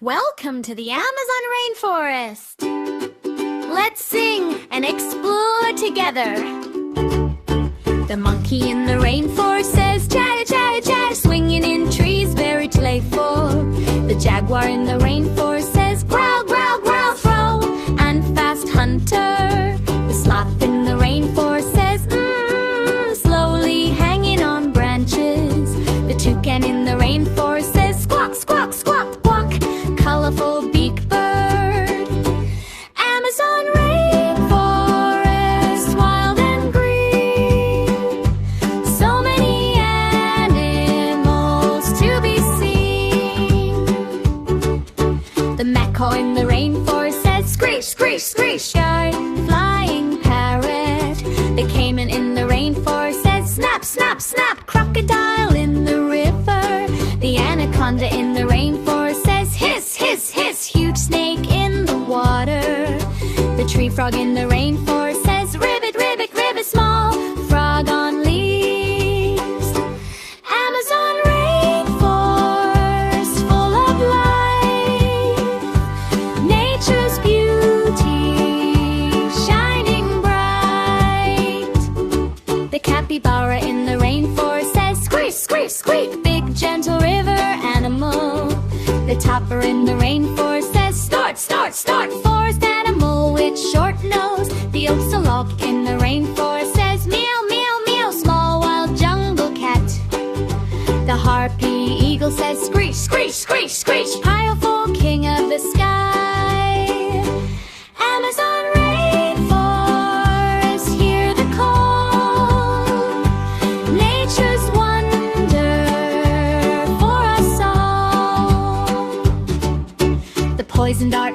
Welcome to the Amazon rainforest. Let's sing and explore together. The monkey in the rainforest says chatter, chatter, chatter, swinging in trees, very playful. The jaguar in the rainforest says growl, growl, growl, throw and fast hunter. The sloth in the rainforest says slowly hanging on branches. The toucan in the rainforest says squawk, squawk, squawk, squawk, colorful beak bird. Amazon rainforest, wild and green, so many animals to be seen. The macaw in the rainforest says screech, screech, screech, flying parrot. The caiman in the rainforest says snap, snap, snap, crocodile in the river. The anaconda in the rainforest says hiss, hiss, hiss, huge snake in the water. The tree frog in the rainforest says ribbit, ribbit, ribbit, small frog on leaves. Amazon rainforest, full of life, nature's beauty shining bright. The capybara in the rainforest says squeak, squeak, squeak, big gentle river animal. The topper in the rainforest says snort, snort, snort, forest animal with short nose. The ocelot in the rainforest says meow, meow, meow, small wild jungle cat. The harpy eagle says screech, screech, screech, screech, powerful king of the sky. Amazon rainforest, hear the call, nature's wonder for us all. The poison dart